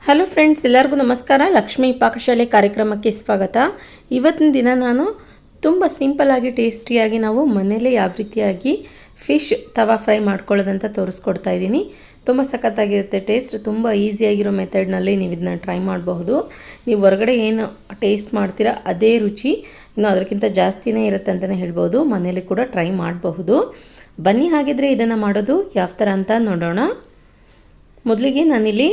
Hello friends, ಎಲ್ಲರಿಗೂ ನಮಸ್ಕಾರ. ಲಕ್ಷ್ಮೀ ಪಾಕಶಾಲೆ ಕಾರ್ಯಕ್ರಮಕ್ಕೆ ಸ್ವಾಗತ. ಇವತ್ತಿನ ದಿನ ನಾನು ತುಂಬ ಸಿಂಪಲ್ಲಾಗಿ ಟೇಸ್ಟಿಯಾಗಿ ನಾವು ಮನೆಯಲ್ಲೇ ಯಾವ ರೀತಿಯಾಗಿ ಫಿಶ್ ತವಾ ಫ್ರೈ ಮಾಡ್ಕೊಳ್ಳೋದಂತ ತೋರಿಸ್ಕೊಡ್ತಾ ಇದ್ದೀನಿ. ತುಂಬ ಸಖತ್ತಾಗಿರುತ್ತೆ ಟೇಸ್ಟ್. ತುಂಬ ಈಸಿಯಾಗಿರೋ ಮೆಥಡ್ನಲ್ಲಿ ನೀವು ಇದನ್ನ ಟ್ರೈ ಮಾಡಬಹುದು. ನೀವು ಹೊರಗಡೆ ಏನು ಟೇಸ್ಟ್ ಮಾಡ್ತೀರಾ ಅದೇ ರುಚಿ, ಇನ್ನು ಅದಕ್ಕಿಂತ ಜಾಸ್ತಿನೇ ಇರುತ್ತೆ ಅಂತಲೇ ಹೇಳ್ಬೋದು. ಮನೇಲಿ ಕೂಡ ಟ್ರೈ ಮಾಡಬಹುದು. ಬನ್ನಿ ಹಾಗಿದ್ರೆ ಇದನ್ನು ಮಾಡೋದು ಯಾವ ಥರ ಅಂತ ನೋಡೋಣ. ಮೊದಲಿಗೆ ನಾನಿಲ್ಲಿ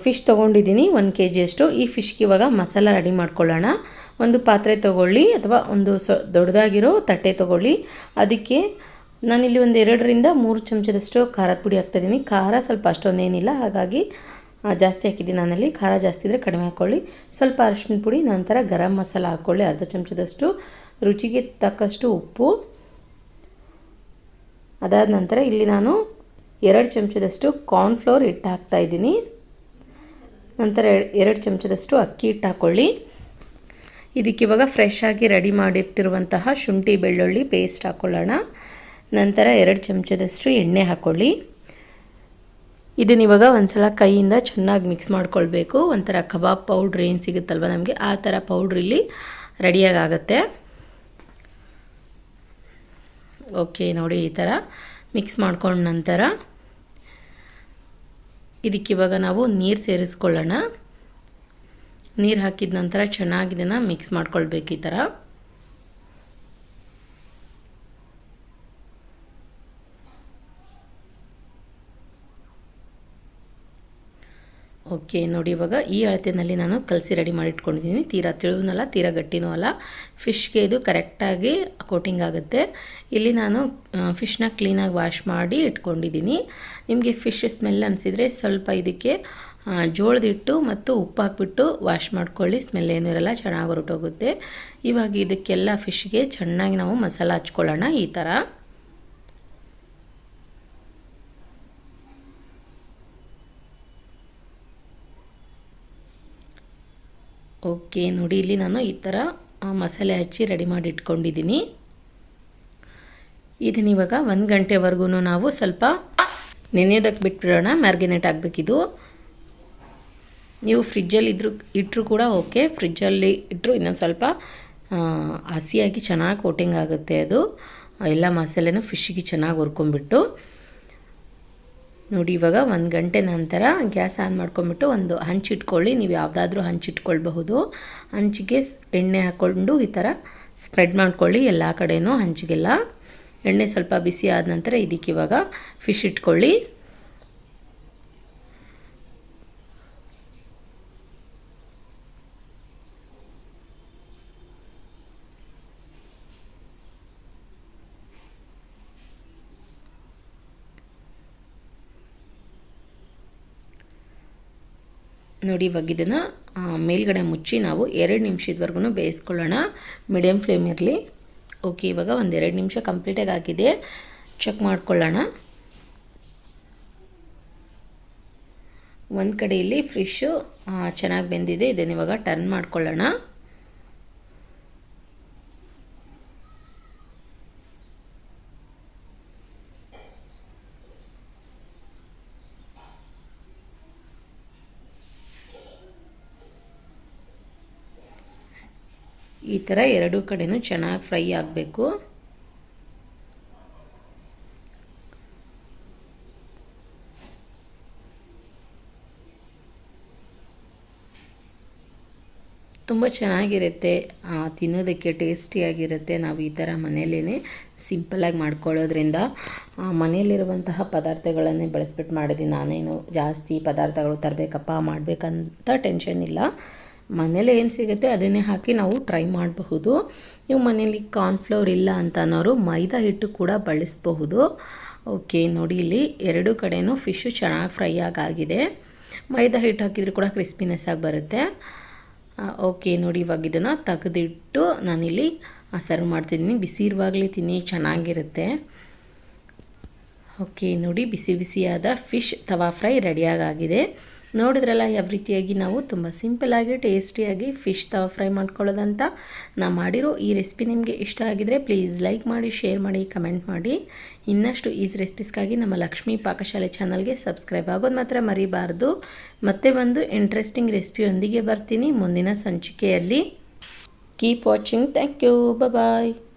ಫಿಶ್ ತೊಗೊಂಡಿದ್ದೀನಿ 1 kg ಅಷ್ಟು. ಈ ಫಿಶ್ಗೆ ಇವಾಗ ಮಸಾಲ ರೆಡಿ ಮಾಡ್ಕೊಳ್ಳೋಣ. ಒಂದು ಪಾತ್ರೆ ತೊಗೊಳ್ಳಿ ಅಥವಾ ಒಂದು ದೊಡ್ಡದಾಗಿರೋ ತಟ್ಟೆ ತೊಗೊಳ್ಳಿ. ಅದಕ್ಕೆ ನಾನಿಲ್ಲಿ ಒಂದು 2 ರಿಂದ 3 ಚಮಚದಷ್ಟು ಖಾರದ ಪುಡಿ ಹಾಕ್ತಾಯಿದ್ದೀನಿ. ಖಾರ ಸ್ವಲ್ಪ ಅಷ್ಟೊಂದೇನಿಲ್ಲ, ಹಾಗಾಗಿ ಜಾಸ್ತಿ ಹಾಕಿದ್ದೀನಿ ನಾನಲ್ಲಿ. ಖಾರ ಜಾಸ್ತಿ ಇದ್ದರೆ ಕಡಿಮೆ ಹಾಕ್ಕೊಳ್ಳಿ. ಸ್ವಲ್ಪ ಅರಿಶಿನ ಪುಡಿ, ನಂತರ ಗರಂ ಮಸಾಲ ಹಾಕ್ಕೊಳ್ಳಿ ಅರ್ಧ ಚಮಚದಷ್ಟು. ರುಚಿಗೆ ತಕ್ಕಷ್ಟು ಉಪ್ಪು. ಅದಾದ ನಂತರ ಇಲ್ಲಿ ನಾನು 2 ಚಮಚದಷ್ಟು ಕಾರ್ನ್ಫ್ಲೋರ್ ಹಿಟ್ಟು ಹಾಕ್ತಾಯಿದ್ದೀನಿ. ನಂತರ 2 ಚಮಚದಷ್ಟು ಅಕ್ಕಿ ಹಿಟ್ಟು ಹಾಕ್ಕೊಳ್ಳಿ. ಇದಕ್ಕೆ ಇವಾಗ ಫ್ರೆಶ್ ಆಗಿ ರೆಡಿ ಮಾಡಿರ್ತಿರುವಂತಹ ಶುಂಠಿ ಬೆಳ್ಳುಳ್ಳಿ ಪೇಸ್ಟ್ ಹಾಕ್ಕೊಳ್ಳೋಣ. ನಂತರ 2 ಚಮಚದಷ್ಟು ಎಣ್ಣೆ ಹಾಕ್ಕೊಳ್ಳಿ. ಇದನ್ನ ಇವಾಗ ಒಂದ್ಸಲ ಕೈಯಿಂದ ಚೆನ್ನಾಗಿ ಮಿಕ್ಸ್ ಮಾಡ್ಕೊಳ್ಬೇಕು. ಒಂಥರ ಕಬಾಬ್ ಪೌಡ್ರ್ ಏನು ಸಿಗುತ್ತಲ್ವ ನಮಗೆ, ಆ ಥರ ಪೌಡ್ರ್ ಇಲ್ಲಿ ರೆಡಿಯಾಗಿ ಆಗುತ್ತೆ. ಓಕೆ ನೋಡಿ, ಈ ಥರ ಮಿಕ್ಸ್ ಮಾಡ್ಕೊಂಡ ನಂತರ ಇದಕ್ಕಿವಾಗ ನಾವು ನೀರು ಸೇರಿಸ್ಕೊಳ್ಳೋಣ. ನೀರು ಹಾಕಿದ ನಂತರ ಚೆನ್ನಾಗಿ ಇದನ್ನು ಮಿಕ್ಸ್ ಮಾಡ್ಕೊಳ್ಬೇಕು ಈ ಥರ. ಓಕೆ ನೋಡಿ, ಇವಾಗ ಈ ಅಳತೆಯಲ್ಲಿ ನಾನು ಕಲಸಿ ರೆಡಿ ಮಾಡಿ ಇಟ್ಕೊಂಡಿದ್ದೀನಿ. ತೀರಾ ತಿಳುವನಲ್ಲ, ತೀರಾ ಗಟ್ಟಿನೂ ಅಲ್ಲ. ಫಿಶ್ಗೆ ಇದು ಕರೆಕ್ಟಾಗಿ ಕೋಟಿಂಗ್ ಆಗುತ್ತೆ. ಇಲ್ಲಿ ನಾನು ಫಿಶ್ನ ಕ್ಲೀನಾಗಿ ವಾಶ್ ಮಾಡಿ ಇಟ್ಕೊಂಡಿದ್ದೀನಿ. ನಿಮಗೆ ಫಿಶ್ ಸ್ಮೆಲ್ ಅನಿಸಿದರೆ ಸ್ವಲ್ಪ ಇದಕ್ಕೆ ಜೋಳದ ಹಿಟ್ಟು ಮತ್ತು ಉಪ್ಪು ಹಾಕ್ಬಿಟ್ಟು ವಾಶ್ ಮಾಡ್ಕೊಳ್ಳಿ. ಸ್ಮೆಲ್ ಏನೂ ಇರಲ್ಲ, ಚೆನ್ನಾಗಿ ಹೊರಟೋಗುತ್ತೆ. ಇವಾಗ ಇದಕ್ಕೆಲ್ಲ ಫಿಶ್ಗೆ ಚೆನ್ನಾಗಿ ನಾವು ಮಸಾಲ ಹಚ್ಕೊಳ್ಳೋಣ ಈ ಥರ. ಓಕೆ ನೋಡಿ, ಇಲ್ಲಿ ನಾನು ಈ ಥರ ಮಸಾಲೆ ಹಚ್ಚಿ ರೆಡಿ ಮಾಡಿ ಇಟ್ಕೊಂಡಿದ್ದೀನಿ. ಇದನ್ನ ಇವಾಗ 1 ಗಂಟೆವರೆಗೂ ನಾವು ಸ್ವಲ್ಪ ನೆನೆಯೋದಕ್ಕೆ ಬಿಟ್ಬಿಡೋಣ. ಮ್ಯಾರಿನೇಟ್ ಆಗಬೇಕಿದು. ನೀವು ಫ್ರಿಜ್ಜಲ್ಲಿ ಇಟ್ಟರು ಕೂಡ ಓಕೆ. ಫ್ರಿಜ್ಜಲ್ಲಿ ಇಟ್ಟರು ಇನ್ನೊಂದು ಸ್ವಲ್ಪ ಹಸಿಯಾಗಿ ಚೆನ್ನಾಗಿ ಕೋಟಿಂಗ್ ಆಗುತ್ತೆ. ಅದು ಎಲ್ಲ ಮಸಾಲೆನೂ ಫಿಶ್ಗೆ ಚೆನ್ನಾಗಿ ಹುರ್ಕೊಂಬಿಟ್ಟು ನೋಡಿ. ಇವಾಗ 1 ಗಂಟೆ ನಂತರ ಗ್ಯಾಸ್ ಆನ್ ಮಾಡ್ಕೊಂಬಿಟ್ಟು ಒಂದು ಹಂಚಿಟ್ಕೊಳ್ಳಿ. ನೀವು ಯಾವುದಾದ್ರೂ ಹಂಚಿಟ್ಕೊಳ್ಬಹುದು. ಹಂಚಿಗೆ ಎಣ್ಣೆ ಹಾಕ್ಕೊಂಡು ಈ ಥರ ಸ್ಪ್ರೆಡ್ ಮಾಡ್ಕೊಳ್ಳಿ ಎಲ್ಲ ಕಡೆಯೂ ಹಂಚಿಗೆಲ್ಲ. ಎಣ್ಣೆ ಸ್ವಲ್ಪ ಬಿಸಿ ಆದ ನಂತರ ಇದಕ್ಕೆ ಇವಾಗ ಫಿಶ್ ಇಟ್ಕೊಳ್ಳಿ. ನೋಡಿ, ಇವಾಗ ಇದನ್ನು ಮೇಲ್ಗಡೆ ಮುಚ್ಚಿ ನಾವು 2 ನಿಮಿಷದವರೆಗೂ ಬೇಯಿಸ್ಕೊಳ್ಳೋಣ. ಮೀಡಿಯಮ್ ಫ್ಲೇಮ್ ಇರಲಿ. ಓಕೆ, ಇವಾಗ ಒಂದು 2 ನಿಮಿಷ ಕಂಪ್ಲೀಟಾಗಿ ಆಗಿದೆ. ಚೆಕ್ ಮಾಡ್ಕೊಳ್ಳೋಣ. ಒಂದು ಕಡೆಯಲ್ಲಿ ಫಿಶ್ಶು ಚೆನ್ನಾಗಿ ಬೆಂದಿದೆ. ಇದನ್ನು ಇವಾಗ ಟರ್ನ್ ಮಾಡ್ಕೊಳ್ಳೋಣ. ಈ ಥರ 2 ಕಡೆನೂ ಚೆನ್ನಾಗಿ ಫ್ರೈ ಆಗಬೇಕು. ತುಂಬ ಚೆನ್ನಾಗಿರುತ್ತೆ, ತಿನ್ನೋದಕ್ಕೆ ಟೇಸ್ಟಿಯಾಗಿರುತ್ತೆ. ನಾವು ಈ ಥರ ಮನೆಯಲ್ಲೇ ಸಿಂಪಲ್ಲಾಗಿ ಮಾಡ್ಕೊಳ್ಳೋದ್ರಿಂದ ಮನೆಯಲ್ಲಿರುವಂತಹ ಪದಾರ್ಥಗಳನ್ನೇ ಬಳಸ್ಬಿಟ್ಟು ಮಾಡಿದ್ದೀನಿ. ನಾನೇನು ಜಾಸ್ತಿ ಪದಾರ್ಥಗಳು ತರಬೇಕಪ್ಪ ಮಾಡಬೇಕಂತ ಟೆನ್ಷನ್ ಇಲ್ಲ. ಮನೇಲಿ ಏನು ಸಿಗುತ್ತೆ ಅದನ್ನೇ ಹಾಕಿ ನಾವು ಟ್ರೈ ಮಾಡಬಹುದು. ನೀವು ಮನೇಲಿ ಕಾರ್ನ್ಫ್ಲೋರ್ ಇಲ್ಲ ಅಂತ ಅನ್ನೋರು ಮೈದಾ ಹಿಟ್ಟು ಕೂಡ ಬಳಸಬಹುದು. ಓಕೆ ನೋಡಿ, ಇಲ್ಲಿ 2 ಕಡೆಯೂ ಫಿಶ್ಶು ಚೆನ್ನಾಗಿ ಫ್ರೈ ಆಗಿದೆ. ಮೈದಾ ಹಿಟ್ಟು ಹಾಕಿದರೂ ಕೂಡ ಕ್ರಿಸ್ಪಿನೆಸ್ ಆಗಿ ಬರುತ್ತೆ. ಓಕೆ ನೋಡಿ, ಇವಾಗ ಇದನ್ನು ತೆಗೆದಿಟ್ಟು ನಾನಿಲ್ಲಿ ಸರ್ವ್ ಮಾಡ್ತಿದ್ದೀನಿ. ಬಿಸಿ ಇರುವಾಗಲೇ ತಿನ್ನಿ, ಚೆನ್ನಾಗಿರುತ್ತೆ. ಓಕೆ ನೋಡಿ, ಬಿಸಿ ಬಿಸಿಯಾದ ಫಿಶ್ ತವಾ ಫ್ರೈ ರೆಡಿಯಾಗಿದೆ. ನೋಡಿದ್ರಲ್ಲ ಯಾವ ರೀತಿಯಾಗಿ ನಾವು ತುಂಬ ಸಿಂಪಲ್ಲಾಗಿ ಟೇಸ್ಟಿಯಾಗಿ ಫಿಶ್ ತವಾ ಫ್ರೈ ಮಾಡ್ಕೊಳ್ಳೋದಂತ. ನಾನು ಮಾಡಿರೋ ಈ ರೆಸಿಪಿ ನಿಮಗೆ ಇಷ್ಟ ಆಗಿದರೆ ಪ್ಲೀಸ್ ಲೈಕ್ ಮಾಡಿ, ಶೇರ್ ಮಾಡಿ, ಕಮೆಂಟ್ ಮಾಡಿ. ಇನ್ನಷ್ಟು ಈಸಿ ರೆಸಿಪೀಸ್ಗಾಗಿ ನಮ್ಮ ಲಕ್ಷ್ಮೀ ಪಾಕಶಾಲೆ ಚಾನಲ್ಗೆ ಸಬ್ಸ್ಕ್ರೈಬ್ ಆಗೋದು ಮಾತ್ರ ಮರಿಬಾರ್ದು. ಮತ್ತೆ ಒಂದು ಇಂಟ್ರೆಸ್ಟಿಂಗ್ ರೆಸಿಪಿಯೊಂದಿಗೆ ಬರ್ತೀನಿ ಮುಂದಿನ ಸಂಚಿಕೆಯಲ್ಲಿ. Keep watching. Thank you. Bye.